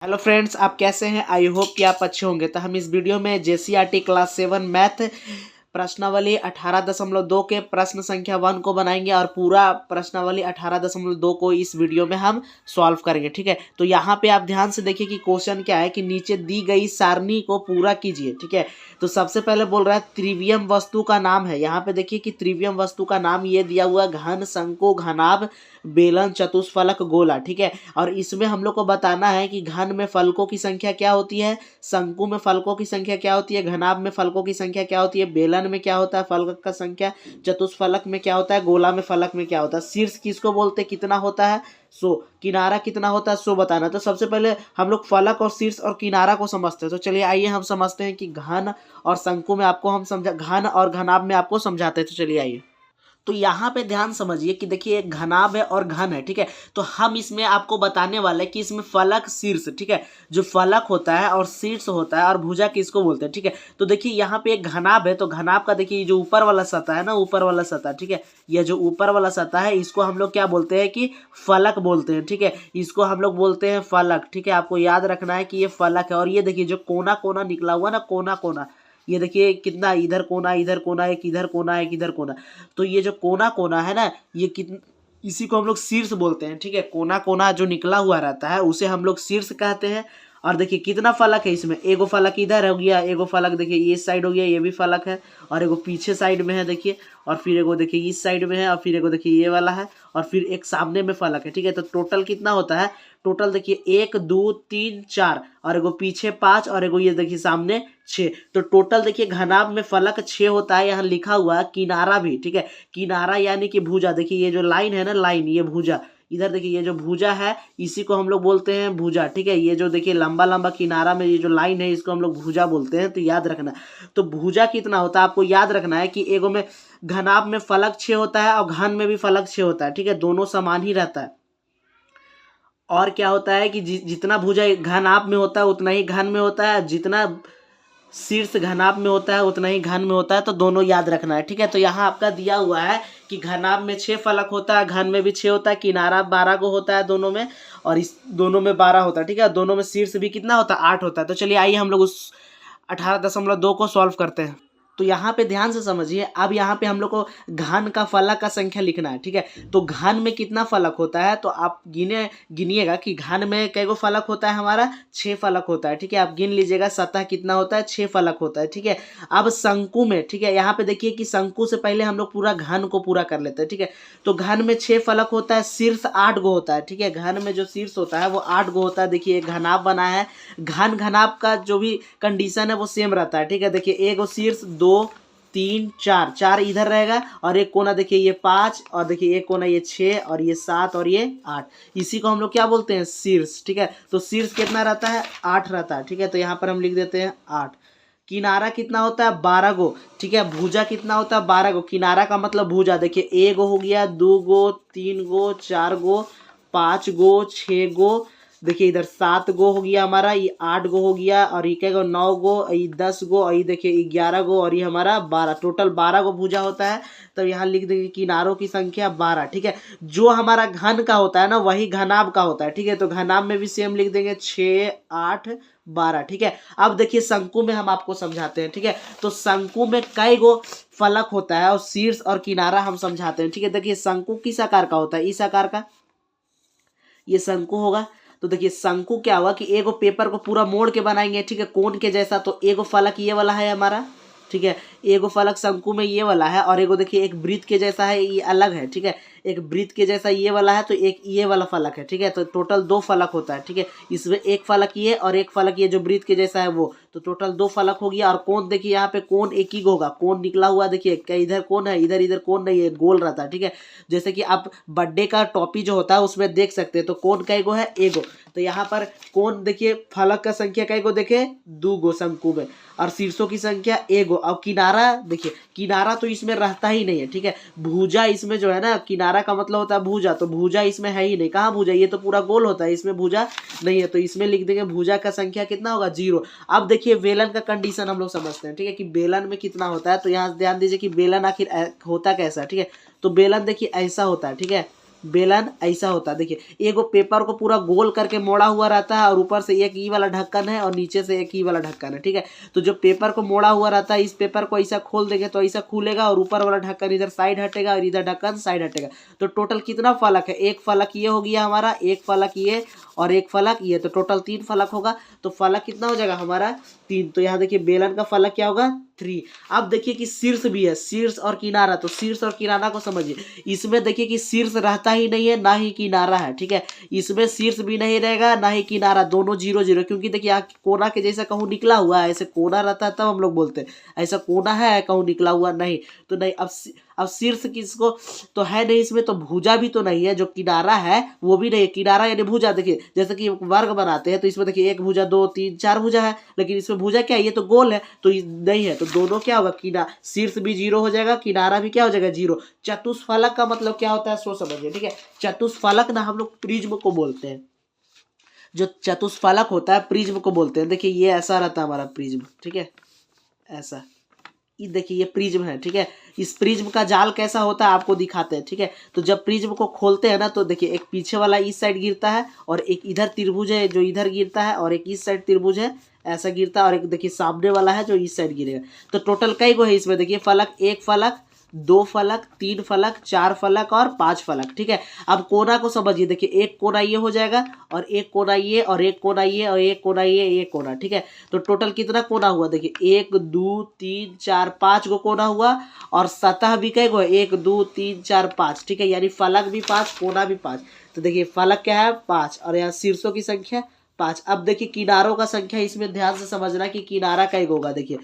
Hello friends, आप कैसे हैं? आई होप कि आप अच्छे होंगे। तो हम इस वीडियो में जेसीईआरटी क्लास 7 मैथ प्रश्नावली 18.2 के प्रश्न संख्या 1 को बनाएंगे और पूरा प्रश्नावली 18.2 को इस वीडियो में हम सॉल्व करेंगे। ठीक है, तो यहाँ पे आप ध्यान से देखिए कि क्वेश्चन क्या है कि नीचे दी गई सारणी को पूरा कीजिए। ठीक है, तो सबसे पहले बोल रहा है त्रिवियम वस्तु का नाम है। यहाँ पे देखिए कि त्रिवियम वस्तु का नाम ये दिया हुआ घन, शंकु, घनाभ, बेलन, चतुष्फलक, गोला। ठीक है, और इसमें हम लोग को बताना है कि घन में फलकों की संख्या क्या होती है, शंकु में फलकों की संख्या क्या होती है, घनाभ में फलकों की संख्या क्या होती है, बेलन में क्या होता है फलक का संख्या, चतुष्फलक में क्या होता है, गोला में फलक में क्या होता है, शीर्ष किसको बोलते हैं, कितना होता है 100, किनारा कितना होता है 100 बताना। तो सबसे पहले हम लोग फलक और शीर्ष और किनारा को समझते हैं। तो चलिए आइए हम समझते हैं कि घन और शंकु में आपको हम समझा, घन और घनाभ में आपको समझाते हैं। तो चलिए आइए, तो यहाँ पे ध्यान समझिए कि देखिए एक घनाभ है और घन है। ठीक है, तो हम इसमें आपको बताने वाले हैं कि इसमें फलक, शीर्ष, ठीक है, जो फलक होता है और शीर्ष होता है और भुजा किसको बोलते हैं। ठीक है, तो देखिए यहाँ पे एक घनाभ है, तो घनाभ का देखिए जो ऊपर वाला सतह है ना, ऊपर वाला सतह, ठीक है, यह जो ऊपर वाला सतह है इसको हम लोग क्या बोलते हैं कि फलक बोलते हैं। ठीक है, इसको हम लोग बोलते हैं फलक। ठीक है, आपको याद रखना है कि ये फलक है। और ये देखिए जो कोना कोना निकला हुआ ना, कोना कोना, ये देखिए कितना, इधर कोना, इधर कोना, एक इधर कोना, एक इधर कोना, तो ये जो कोना कोना है ना, ये कितना, इसी को हम लोग शीर्ष बोलते हैं। ठीक है, कोना कोना जो निकला हुआ रहता है उसे हम लोग शीर्ष कहते हैं। और देखिए कितना फलक है इसमें, एगो फलक इधर हो गया, एगो फलक देखिए ये साइड हो गया, ये भी फलक है, और एगो पीछे साइड में है देखिए, और फिर एगो देखिए इस साइड में है, और फिर एगो देखिए ये वाला है, और फिर एक सामने में फलक है। ठीक है, तो टोटल कितना होता है, टोटल देखिए 1 2 3 4, और एगो पीछे 5, और एगो ये देखिए सामने 6। तो टोटल देखिए घनाभ में फलक 6 होता है। यहाँ लिखा हुआ है किनारा भी। ठीक है, किनारा यानी कि भुजा, देखिए ये जो लाइन है ना, लाइन, ये भुजा, इधर देखिए ये जो भुजा है इसी को हम लोग बोलते हैं भुजा। ठीक है, ये जो देखिए लंबा लंबा किनारा में ये जो लाइन है इसको हम लोग भुजा बोलते हैं। तो याद रखना, तो भुजा कितना होता है आपको याद रखना है कि एगो में घनाभ में फलक 6 होता है और घन में भी फलक 6 होता है। ठीक है, दोनों समान ही रहता है। और क्या होता है कि जितना भुजा घनाभ में होता है उतना ही घन में होता है, जितना शीर्ष घनाभ में होता है उतना ही घन में होता है। तो दोनों याद रखना है। ठीक है, तो यहाँ आपका दिया हुआ है कि घनाभ में 6 फलक होता है, घन में भी 6 होता है, किनारा 12 को होता है दोनों में, और इस दोनों में 12 होता है। ठीक है, दोनों में शीर्ष भी कितना होता है 8 होता है। तो चलिए आइए हम लोग उस 18.2 को सॉल्व करते हैं। तो यहाँ पे ध्यान से समझिए, अब यहाँ पे हम लोग को घन का फलक का संख्या लिखना है। ठीक है, तो घन में कितना फलक होता है, तो आप गिनिएगा कि घन में कई गो फलक होता है, हमारा 6 फलक होता है। ठीक है, आप गिन लीजिएगा सतह कितना होता है, 6 फलक होता है। ठीक है, अब शंकु में, ठीक है, यहाँ पे देखिए कि शंकु से पहले हम लोग पूरा घन को पूरा कर लेते हैं। ठीक है, तो घन में 6 फलक होता है, शीर्ष 8 गो होता है। ठीक है, घन में जो शीर्ष होता है वो 8 गो होता है। देखिए एक घनाभ बना है, घन घनाभ का जो भी कंडीशन है वो सेम रहता है। ठीक है, देखिए एक शीर्ष 2 3 4, 4 इधर रहेगा, और एक कोना देखिए ये 5, और देखिए एक कोना ये 6, और ये 7, और ये 8, इसी को हम लोग क्या बोलते हैं शीर्ष। ठीक है, तो शीर्ष कितना रहता है 8 रहता है। ठीक है, तो यहाँ पर हम लिख देते हैं 8। किनारा कितना होता है 12 गो। ठीक है, भुजा कितना होता है 12 गो। किनारा का मतलब भुजा देखिए 1 गो हो गया, 2 गो, 3 गो, 4 गो, 5 गो, 6 गो, देखिए इधर 7 गो हो गया हमारा, ये 8 गो हो गया, और ये क्या गो 9 गो, ये 10 गो, और ये देखिए 11 गो, और ये हमारा 12, टोटल 12 गो भुजा होता है। तो यहाँ लिख देंगे किनारों की संख्या 12। ठीक है, जो हमारा घन का होता है ना वही घनाभ का होता है। ठीक है, तो घनाभ में भी सेम लिख देंगे 6 8 12। ठीक है, अब देखिए शंकु में हम आपको समझाते हैं। ठीक है, तो शंकु में कई गो फलक होता है और शीर्ष और किनारा हम समझाते हैं। ठीक है, देखिए शंकु किस आकार का होता है, इस आकार का, ये शंकु होगा। तो देखिए शंकु क्या हुआ कि एगो पेपर को पूरा मोड़ के बनाएंगे। ठीक है, कोन के जैसा, तो एगो फलक ये वाला है हमारा। ठीक है, एगो फलक शंकु में ये वाला है, और एगो देखिए एक वृत्त के जैसा है, ये अलग है। ठीक है, एक वृत्त के जैसा ये वाला है, तो एक ये वाला फलक है। ठीक है, तो टोटल 2 फलक होता है। ठीक है, इसमें एक फलक ये और एक फलक ये जो वृत्त के जैसा है वो, तो टोटल 2 फलक हो गया। और कोण देखिए यहाँ पे कोण एक ही होगा, कोण निकला हुआ देखिए, क्या इधर कोण है, इधर इधर कोण नहीं है, गोल रहता है। ठीक है, जैसे कि आप बर्थडे का टॉपी जो होता है उसमें देख सकते हैं, तो कोण कई गो है, एगो। तो यहाँ पर कोण देखिए फलक का संख्या कई गो देखे, 2 गो शंकु में, और शीर्षों की संख्या एगो। अब किनारा देखिए, किनारा तो इसमें रहता ही नहीं है। ठीक है, भुजा इसमें जो है ना, किनारा का मतलब होता है भुजा, तो भुजा इसमें है ही नहीं। कहाँ भुजा, ये तो पूरा गोल होता है, इसमें भुजा नहीं है, तो इसमें लिख देंगे भुजा का संख्या कितना होगा 0। अब देखिए बेलन का कंडीशन हम लोग समझते हैं। ठीक है, कि बेलन में कितना होता है, तो यहाँ ध्यान दीजिए कि बेलन आखिर होता कैसा। ठीक है, तो बेलन देखिए ऐसा होता है। ठीक है, बेलन ऐसा होता है। देखिए एगो पेपर को पूरा गोल करके मोड़ा हुआ रहता है और ऊपर से एक ई वाला ढक्कन है और नीचे से एक ई वाला ढक्कन है, ठीक है। तो जो पेपर को मोड़ा हुआ रहता है, इस पेपर को ऐसा खोल देंगे तो ऐसा खुलेगा और ऊपर वाला ढक्कन इधर साइड हटेगा और इधर ढक्कन साइड हटेगा। तो टोटल कितना फलक है, एक फलक ये हो गया हमारा, एक फलक ये और एक फलक ये, तो टोटल 3 फलक होगा। तो फलक कितना हो जाएगा हमारा 3। तो यहाँ देखिए बेलन का फलक क्या होगा 3। अब देखिए कि शीर्ष भी है, शीर्ष और किनारा। तो शीर्ष और किनारा को समझिए, इसमें देखिए कि शीर्ष रहता ही नहीं है ना ही किनारा है, ठीक है। इसमें शीर्ष भी नहीं रहेगा ना ही किनारा, दोनों 0 0, क्योंकि देखिए यहाँ कोना के जैसा कहूँ निकला हुआ है, ऐसे कोना रहता है तब हम लोग बोलते हैं, ऐसा कोना है कहूँ निकला हुआ नहीं तो नहीं। अब शीर्ष किसको तो है नहीं इसमें, तो भुजा भी तो नहीं है, जो किनारा है वो भी नहीं है। किनारा यानी भुजा, देखिए जैसे कि वर्ग बनाते हैं तो इसमें देखिए 1 भुजा 2 3 4 भुजा है, लेकिन इसमें भुजा क्या है, ये तो गोल है तो नहीं है। तो दोनों क्या होगा, शीर्ष भी 0 हो जाएगा, किनारा भी क्या हो जाएगा 0। चतुष्फलक का मतलब क्या होता है सो समझिए, ठीक है। चतुष्फलक ना हम लोग प्रिज्म को बोलते हैं, जो चतुष्फलक होता है प्रिज्म को बोलते हैं। देखिए ये ऐसा रहता है हमारा प्रिज्म, ठीक है, ऐसा। ये देखिए ये प्रिज्म है, ठीक है। इस प्रिज्म का जाल कैसा होता है आपको दिखाते हैं, ठीक है। तो जब प्रिज्म को खोलते हैं ना तो देखिए एक पीछे वाला इस साइड गिरता है और एक इधर त्रिभुज है जो इधर गिरता है और एक इस साइड त्रिभुज है ऐसा गिरता है और एक देखिए सामने वाला है जो इस साइड गिरेगा। तो टोटल कई गो है इसमें, देखिए फलक, 1 फलक 2 फलक 3 फलक 4 फलक और 5 फलक, ठीक है। अब कोना को समझिए, देखिए एक कोना ये हो जाएगा और एक कोना ये और एक कोना ये और एक कोना ये, एक कोना, ठीक है। तो टोटल कितना कोना हुआ, देखिए 1 2 3 4 5 गो कोना हुआ और सतह भी कई गो, 1 2 3 4 5, ठीक है। यानी फलक भी 5 कोना भी 5। तो देखिए फलक क्या है 5 और यहाँ शीर्षों की संख्या 5। अब देखिए किनारों का संख्या, इसमें ध्यान से समझना कि किनारा कई गो होगा। देखिए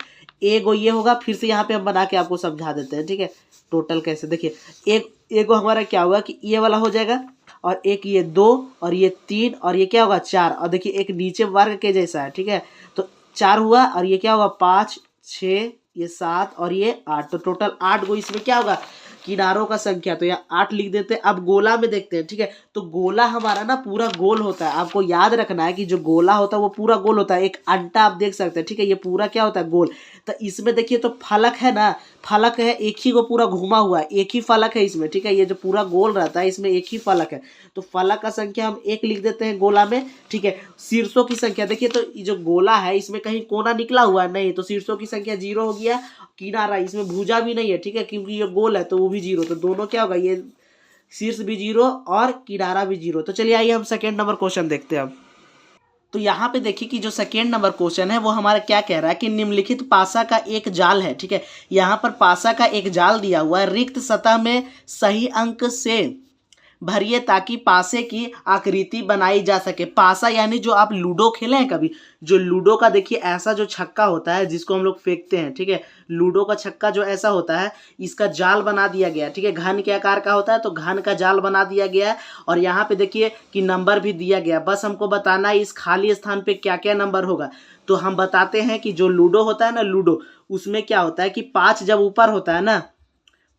एगो ये होगा, फिर से यहाँ पे हम बना के आपको समझा देते हैं, ठीक है। टोटल कैसे, देखिए एगो हमारा क्या होगा कि ये वाला हो जाएगा और एक ये 2 और ये 3 और ये क्या होगा 4 और देखिए एक नीचे वर्ग के जैसा है, ठीक है। तो 4 हुआ और ये क्या होगा 5 6 ये 7 और ये 8। तो टोटल 8 गो इसमें क्या होगा किनारों का संख्या। तो यहाँ 8 लिख देते हैं। अब गोला में देखते हैं, ठीक है। तो गोला हमारा ना पूरा गोल होता है, आपको याद रखना है कि जो गोला होता है वो पूरा गोल होता है। एक अंटा आप देख सकते हैं, ठीक है, ये पूरा क्या होता है गोल। तो इसमें देखिए तो फलक है ना, फलक है एक ही को पूरा घुमा हुआ है, एक ही फलक है इसमें, ठीक है। ये जो पूरा गोल रहता है इसमें एक ही फलक है, तो फलक का संख्या हम 1 लिख देते हैं गोला में, ठीक है। शीर्षों की संख्या देखिए, तो ये जो गोला है इसमें कहीं कोना निकला हुआ है नहीं, तो शीर्षों की संख्या 0 हो गया। किनारा इसमें भुजा भी नहीं है, ठीक है, क्योंकि ये गोल है तो वो भी 0। तो दोनों क्या होगा, ये शीर्ष भी 0 और किनारा भी 0। तो चलिए आइए हम सेकेंड नंबर क्वेश्चन देखते हैं अब। तो यहाँ पे देखिए कि जो सेकेंड नंबर क्वेश्चन है वो हमारा क्या कह रहा है कि निम्नलिखित पासा का एक जाल है, ठीक है। यहाँ पर पासा का एक जाल दिया हुआ है, रिक्त सतह में सही अंक से भरिए ताकि पासे की आकृति बनाई जा सके। पासा यानी जो आप लूडो खेले हैं कभी, जो लूडो का देखिए ऐसा जो छक्का होता है जिसको हम लोग फेंकते हैं, ठीक है। लूडो का छक्का जो ऐसा होता है इसका जाल बना दिया गया है, ठीक है। घन के आकार का होता है तो घन का जाल बना दिया गया है और यहाँ पे देखिए कि नंबर भी दिया गया। बस हमको बताना है इस खाली स्थान पे क्या क्या नंबर होगा। तो हम बताते हैं कि जो लूडो होता है ना, लूडो उसमें क्या होता है कि 5 जब ऊपर होता है ना,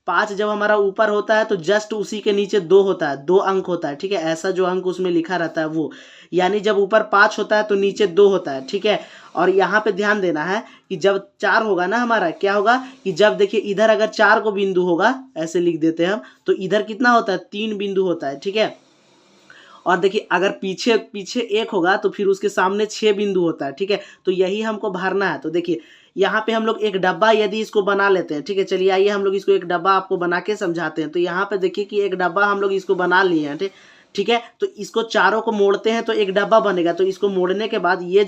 5 जब हमारा ऊपर होता है तो जस्ट उसी के नीचे 2 होता है, 2 अंक होता है, ठीक है। ऐसा जो अंक उसमें लिखा रहता है वो, यानी जब ऊपर 5 होता है तो नीचे 2 होता है, ठीक है। और यहाँ पे ध्यान देना है कि जब 4 होगा ना हमारा, क्या होगा कि जब देखिए इधर अगर 4 को बिंदु होगा, ऐसे लिख देते हैं हम, तो इधर कितना होता है 3 बिंदु होता है, ठीक है। और देखिए अगर पीछे पीछे 1 होगा तो फिर उसके सामने 6 बिंदु होता है, ठीक है। तो यही हमको भरना है। तो देखिए यहाँ पे हम लोग एक डब्बा यदि इसको बना लेते हैं, ठीक है। चलिए आइए हम लोग इसको एक डब्बा आपको बना के समझाते हैं। तो यहाँ पे देखिए कि एक डब्बा हम लोग इसको बना लिए हैं, ठीक है। तो इसको चारों को मोड़ते हैं तो एक डब्बा बनेगा। तो इसको मोड़ने के बाद ये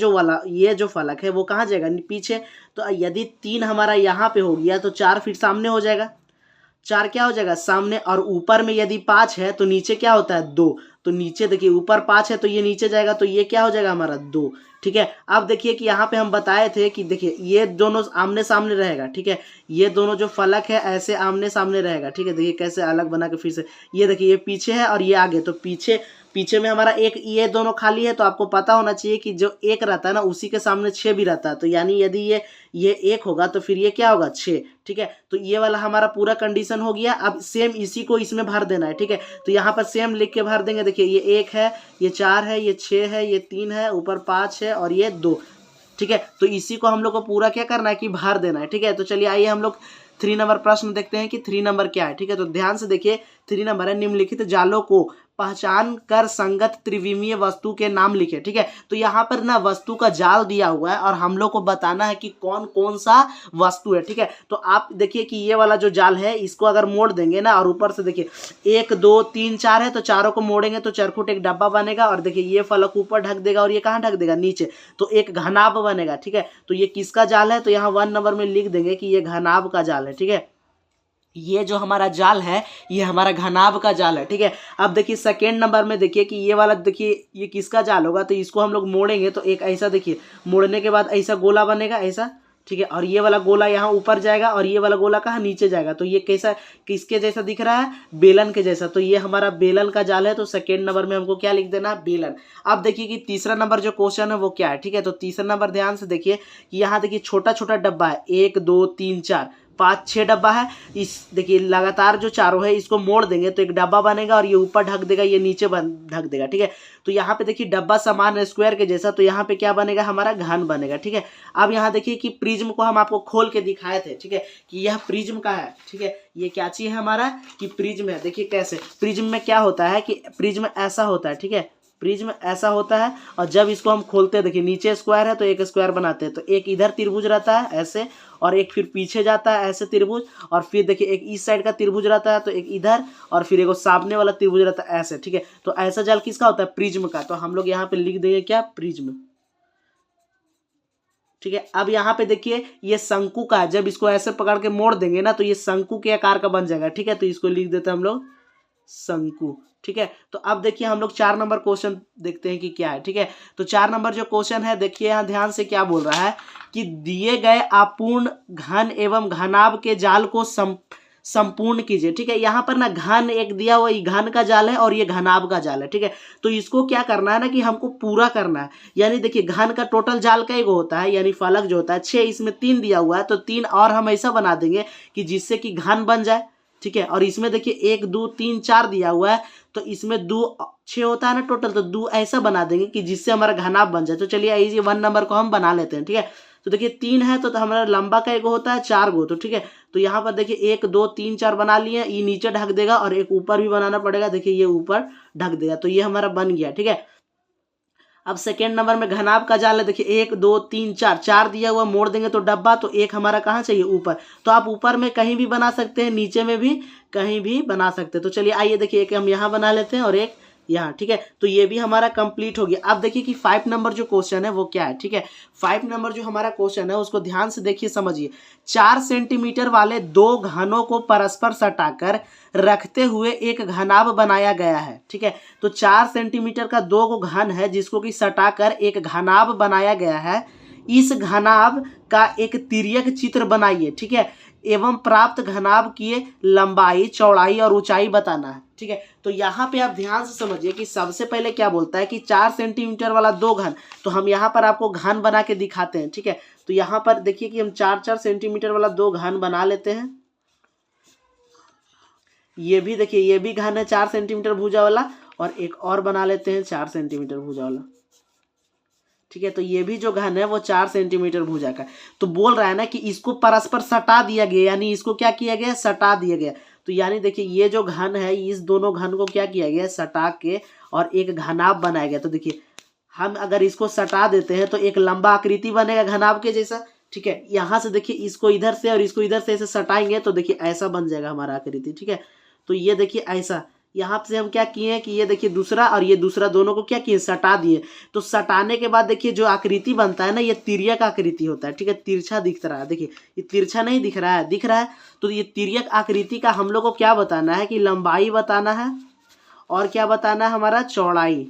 जो फलक है वो कहाँ जाएगा पीछे। तो यदि 3 हमारा यहाँ पे हो गया तो 4 फिर सामने हो जाएगा, 4 क्या हो जाएगा सामने। और ऊपर में यदि 5 है तो नीचे क्या होता है 2। तो नीचे देखिए ऊपर 5 है तो ये नीचे जाएगा, तो ये क्या हो जाएगा हमारा 2, ठीक है। अब देखिए कि यहाँ पे हम बताए थे कि देखिए ये दोनों आमने सामने रहेगा, ठीक है। ये दोनों जो फलक है ऐसे आमने सामने रहेगा, ठीक है। देखिए कैसे अलग बना के फिर से, ये देखिए ये पीछे है और ये आगे। तो पीछे में हमारा एक, ये दोनों खाली है। तो आपको पता होना चाहिए कि जो 1 रहता है ना उसी के सामने 6 भी रहता है। तो यानी यदि ये 1 होगा तो फिर ये क्या होगा 6, ठीक है। तो ये वाला हमारा पूरा कंडीशन हो गया। अब सेम इसी को इसमें भर देना है, ठीक है। तो यहाँ पर सेम लिख के भर देंगे। देखिए ये 1 है, ये 4 है, ये 6 है, ये 3 है, ऊपर 5 है और ये 2। ठीक है। तो इसी को हम लोग को पूरा क्या करना है कि भर देना है, ठीक है। तो चलिए आइए हम लोग 3 नंबर प्रश्न देखते हैं कि 3 नंबर क्या है, ठीक है। तो ध्यान से देखिए 3 नंबर है, निम्नलिखित जालों को पहचान कर संगत त्रिविमीय वस्तु के नाम लिखे, ठीक है। तो यहाँ पर ना वस्तु का जाल दिया हुआ है और हम लोग को बताना है कि कौन कौन सा वस्तु है, ठीक है। तो आप देखिए कि ये वाला जो जाल है इसको अगर मोड़ देंगे ना और ऊपर से देखिए 1 2 3 4 है, तो चारों को मोड़ेंगे तो चरखुट एक डब्बा बनेगा और देखिए ये फलक ऊपर ढक देगा और ये कहाँ ढक देगा, नीचे, तो एक घनाभ बनेगा, ठीक है। तो ये किसका जाल है, तो यहाँ 1 नंबर में लिख देंगे कि ये घनाभ का जाल है, ठीक है। ये जो हमारा जाल है ये हमारा घनाभ का जाल है, ठीक है। अब देखिए सेकेंड नंबर में देखिए कि ये वाला देखिए ये किसका जाल होगा, तो इसको हम लोग मोड़ेंगे तो एक ऐसा देखिए मोड़ने के बाद ऐसा गोला बनेगा ऐसा, ठीक है। और ये वाला गोला यहाँ ऊपर जाएगा और ये वाला गोला कहाँ नीचे जाएगा, तो ये कैसा किसके जैसा दिख रहा है, बेलन के जैसा। तो ये हमारा बेलन का जाल है, तो सेकेंड नंबर में हमको क्या लिख देना है, बेलन। अब देखिए कि तीसरा नंबर जो क्वेश्चन है वो क्या है, ठीक है। तो तीसरा नंबर ध्यान से देखिए कि यहाँ देखिए छोटा छोटा डब्बा है, 1 2 3 4 5 6 डब्बा है। इस देखिए लगातार जो चारों है इसको मोड़ देंगे तो एक डब्बा बनेगा और ये ऊपर ढक देगा, ये नीचे ढक देगा, ठीक है। तो यहाँ पे देखिए डब्बा समान है स्क्वायर के जैसा, तो यहाँ पे क्या बनेगा, हमारा घन बनेगा, ठीक है। अब यहाँ देखिए कि प्रिज्म को हम आपको खोल के दिखाए थे, ठीक है, कि यह प्रिज्म का है, ठीक है। ये क्या चीज है हमारा कि प्रिज्म है। देखिए कैसे प्रिज्म में क्या होता है कि प्रिज्म ऐसा होता है, ठीक है। प्रिज्म ऐसा होता है और जब इसको हम खोलते हैं देखिए नीचे स्क्वायर है तो एक स्क्वायर बनाते हैं, तो एक इधर त्रिभुज रहता है ऐसे और एक फिर पीछे जाता है ऐसे त्रिभुज, और फिर देखिए एक इस साइड का त्रिभुज रहता है तो एक इधर और फिर एक सामने वाला त्रिभुज रहता है ऐसे, ठीक है। तो ऐसा जाल किसका होता है, प्रिज्म का। तो हम लोग यहाँ पे लिख देंगे क्या, प्रिज्म, ठीक है। अब यहाँ पे देखिए ये शंकु का है, जब इसको ऐसे पकड़ के मोड़ देंगे ना तो ये शंकु के आकार का बन जाएगा, ठीक है। तो इसको लिख देते हैं हम लोग शंकु, ठीक है। तो अब देखिए हम लोग 4 नंबर क्वेश्चन देखते हैं कि क्या है, ठीक है। तो 4 नंबर जो क्वेश्चन है देखिए यहाँ ध्यान से क्या बोल रहा है कि दिए गए अपूर्ण घन एवं घनाभ के जाल को संपूर्ण कीजिए, ठीक है। यहाँ पर ना घन एक दिया हुआ, ये घन का जाल है और ये घनाभ का जाल है, ठीक है। तो इसको क्या करना है ना कि हमको पूरा करना है, यानी देखिए घन का टोटल जाल का एक होता है, यानी फलक जो होता है 6, इसमें 3 दिया हुआ है, तो 3 और हम ऐसा बना देंगे कि जिससे कि घन बन जाए, ठीक है। और इसमें देखिए 1 2 3 4 दिया हुआ है, तो इसमें 2 6 होता है ना टोटल, तो 2 ऐसा बना देंगे कि जिससे हमारा घनाभ बन जाए। तो चलिए इसी 1 नंबर को हम बना लेते हैं, ठीक है। तो देखिए 3 है तो हमारा लंबा का एक होता है 4 गो, तो ठीक है। तो यहाँ पर देखिए 1 2 3 4 बना लिए, ये नीचे ढक देगा और एक ऊपर भी बनाना पड़ेगा, देखिए ये ऊपर ढक देगा, तो ये हमारा बन गया, ठीक है। अब सेकेंड नंबर में घनाभ का जाल है, देखिए 1 2 3 4 4 दिया हुआ, मोड़ देंगे तो डब्बा, तो एक हमारा कहाँ चाहिए, ऊपर। तो आप ऊपर में कहीं भी बना सकते हैं, नीचे में भी कहीं भी बना सकते हैं। तो चलिए आइए देखिए एक हम यहाँ बना लेते हैं और एक यहाँ, ठीक है। तो ये भी हमारा कंप्लीट हो गया। अब देखिए कि 5 नंबर जो क्वेश्चन है वो क्या है, ठीक है। 5 नंबर जो हमारा क्वेश्चन है उसको ध्यान से देखिए समझिए। 4 सेंटीमीटर वाले 2 घनों को परस्पर सटाकर रखते हुए एक घनाभ बनाया गया है, ठीक है। तो 4 सेंटीमीटर का 2 गो घन है जिसको कि सटाकर एक घनाभ बनाया गया है। इस घनाभ का एक तिर्यक चित्र बनाइए, ठीक है, एवं प्राप्त घनाभ की लंबाई चौड़ाई और ऊंचाई बताना है, ठीक है। तो यहाँ पे आप ध्यान से समझिए कि सबसे पहले क्या बोलता है कि 4 सेंटीमीटर वाला 2 घन, तो हम यहाँ पर आपको घन बना के दिखाते हैं, ठीक है। तो यहाँ पर देखिए कि हम 4 सेंटीमीटर वाला 2 घन बना लेते हैं। ये भी देखिए ये भी घन है 4 सेंटीमीटर भुजा वाला, और एक और बना लेते हैं 4 सेंटीमीटर भुजा वाला, ठीक है। तो ये भी जो घन है वो 4 सेंटीमीटर भुजा का। तो बोल रहा है ना कि इसको परस्पर सटा दिया गया, यानी इसको क्या किया गया, सटा दिया गया। तो यानी देखिए ये जो घन है इस दोनों घन को क्या किया गया, सटा के और एक घनाभ बनाया गया। तो देखिए हम अगर इसको सटा देते हैं तो एक लंबा आकृति बनेगा घनाभ के जैसा, ठीक है। यहाँ से देखिए इसको इधर से और इसको इधर से ऐसे सटाएंगे तो देखिए ऐसा बन जाएगा हमारा आकृति, ठीक है। तो ये देखिए ऐसा, यहाँ से हम क्या किए हैं कि ये देखिए दूसरा और ये दूसरा दोनों को क्या किए, सटा दिए। तो सटाने के बाद देखिए जो आकृति बनता है ना ये तिर्यक आकृति होता है, ठीक है। तिरछा दिख रहा है, देखिए ये तिरछा नहीं दिख रहा है, दिख रहा है। तो ये तिर्यक आकृति का हम लोग को क्या बताना है कि लंबाई बताना है और क्या बताना है हमारा चौड़ाई,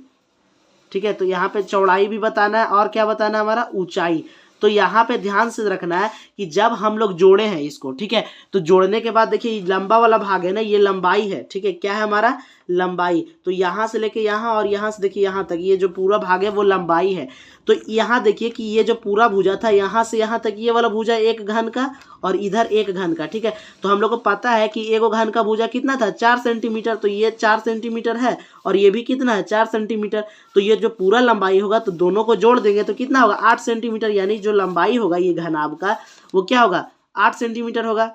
ठीक है। तो यहाँ पे चौड़ाई भी बताना है और क्या बताना है हमारा ऊंचाई। तो यहाँ पे ध्यान से रखना है कि जब हम लोग जोड़े हैं इसको, ठीक है, तो जोड़ने के बाद देखिए लंबा वाला भाग है ना ये लंबाई है, ठीक है, क्या है हमारा लंबाई। तो यहाँ से लेके यहाँ और यहाँ से देखिए यहाँ तक ये जो पूरा भाग है वो लंबाई है। तो यहाँ देखिए कि ये जो पूरा भुजा था यहाँ से यहाँ तक ये वाला भुजा एक घन का और इधर एक घन का, ठीक है। तो हम लोग को पता है कि एक घन का भुजा कितना था 4 सेंटीमीटर, तो ये 4 सेंटीमीटर है और ये भी कितना है 4 सेंटीमीटर। तो ये जो पूरा लंबाई होगा तो दोनों को जोड़ देंगे तो कितना होगा 8 सेंटीमीटर, यानी जो लंबाई होगा ये घनाभ का वो क्या होगा 8 सेंटीमीटर होगा।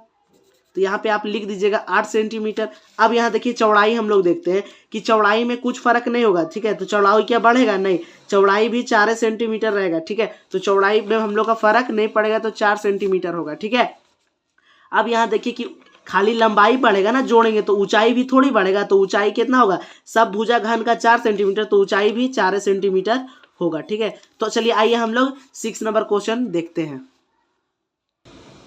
तो यहाँ पे आप लिख दीजिएगा 8 सेंटीमीटर। अब यहाँ देखिए चौड़ाई हम लोग देखते हैं कि चौड़ाई में कुछ फर्क नहीं होगा, ठीक है। तो चौड़ाई क्या बढ़ेगा, नहीं, चौड़ाई भी 4 सेंटीमीटर रहेगा, ठीक है। तो चौड़ाई में हम लोग का फर्क नहीं पड़ेगा तो 4 सेंटीमीटर होगा, ठीक है। अब यहाँ देखिए कि खाली लंबाई बढ़ेगा ना, जोड़ेंगे तो ऊंचाई भी थोड़ी बढ़ेगा। तो ऊंचाई कितना होगा, सब भुजा घन का 4 सेंटीमीटर तो ऊंचाई भी 4 सेंटीमीटर होगा, ठीक है। तो चलिए आइए हम लोग 6 नंबर क्वेश्चन देखते हैं।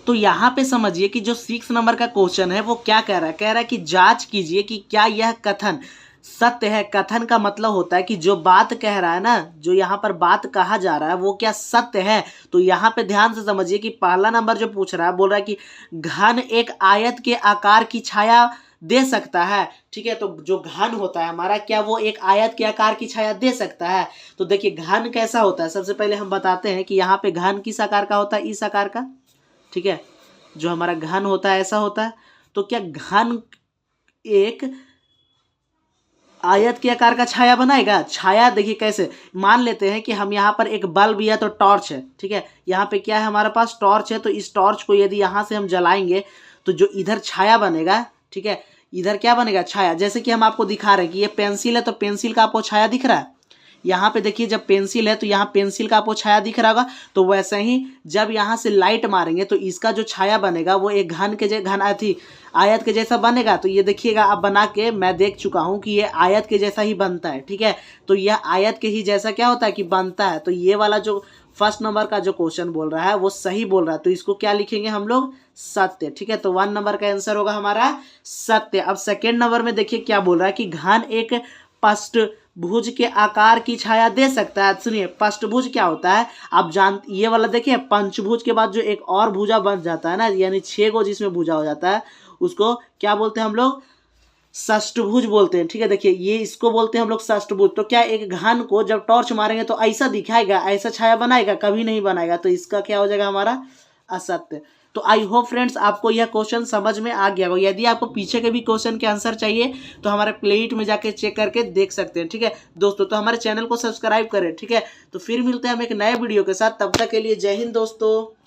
तो यहाँ पे समझिए कि जो 6 नंबर का क्वेश्चन है वो क्या कह रहा है, कह रहा है कि जांच कीजिए कि क्या यह कथन सत्य है। कथन का मतलब होता है कि जो बात कह रहा है ना, जो यहाँ पर बात कहा जा रहा है वो क्या सत्य है। तो यहाँ पे ध्यान से समझिए कि पहला नंबर जो पूछ रहा है बोल रहा है कि घन एक आयत के आकार की छाया दे सकता है, ठीक है। तो जो घन होता है हमारा क्या वो एक आयत के आकार की छाया दे सकता है। तो देखिए घन कैसा होता है, सबसे पहले हम बताते हैं कि यहाँ पे घन किस आकार का होता है, इस आकार का, ठीक है। जो हमारा घन होता है ऐसा होता है। तो क्या घन एक आयत के आकार का छाया बनाएगा। छाया देखिए कैसे, मान लेते हैं कि हम यहाँ पर एक बल्ब या तो टॉर्च है, ठीक है। यहाँ पे क्या है हमारे पास टॉर्च है। तो इस टॉर्च को यदि यहाँ से हम जलाएंगे तो जो इधर छाया बनेगा, ठीक है, इधर क्या बनेगा छाया। जैसे कि हम आपको दिखा रहे हैं कि ये पेंसिल है तो पेंसिल का आपको छाया दिख रहा है। यहाँ पे देखिए जब पेंसिल है तो यहाँ पेंसिल का आपको छाया दिख रहा होगा। तो वैसे ही जब यहाँ से लाइट मारेंगे तो इसका जो छाया बनेगा वो एक घन आयत के जैसा बनेगा। तो ये देखिएगा आप बना के मैं देख चुका हूँ कि ये आयत के जैसा ही बनता है, ठीक है। तो यह आयत के ही जैसा क्या होता है कि बनता है। तो ये वाला जो फर्स्ट नंबर का जो क्वेश्चन बोल रहा है वो सही बोल रहा है। तो इसको क्या लिखेंगे हम लोग, सत्य, ठीक है। तो 1 नंबर का आंसर होगा हमारा सत्य। अब सेकेंड नंबर में देखिए क्या बोल रहा है कि घन एक पष्टभुज के आकार की छाया दे सकता है। सुनिए पष्टभुज क्या होता है आप ये वाला देखिए, पंचभुज के बाद जो एक और भुजा बन जाता है ना, यानी 6 गो जिसमें भुजा हो जाता है उसको क्या बोलते हैं हम लोग, षष्ठभुज बोलते हैं, ठीक है। देखिए ये इसको बोलते हैं हम लोग षष्ठभुज। तो क्या एक घन को जब टॉर्च मारेंगे तो ऐसा दिखाएगा, ऐसा छाया बनाएगा, कभी नहीं बनाएगा। तो इसका क्या हो जाएगा हमारा असत्य। तो आई होप फ्रेंड्स आपको यह क्वेश्चन समझ में आ गया होगा। यदि आपको पीछे के भी क्वेश्चन के आंसर चाहिए तो हमारे प्लेलिस्ट में जाके चेक करके देख सकते हैं, ठीक है दोस्तों। तो हमारे चैनल को सब्सक्राइब करें, ठीक है। तो फिर मिलते हैं हम एक नए वीडियो के साथ, तब तक के लिए जय हिंद दोस्तों।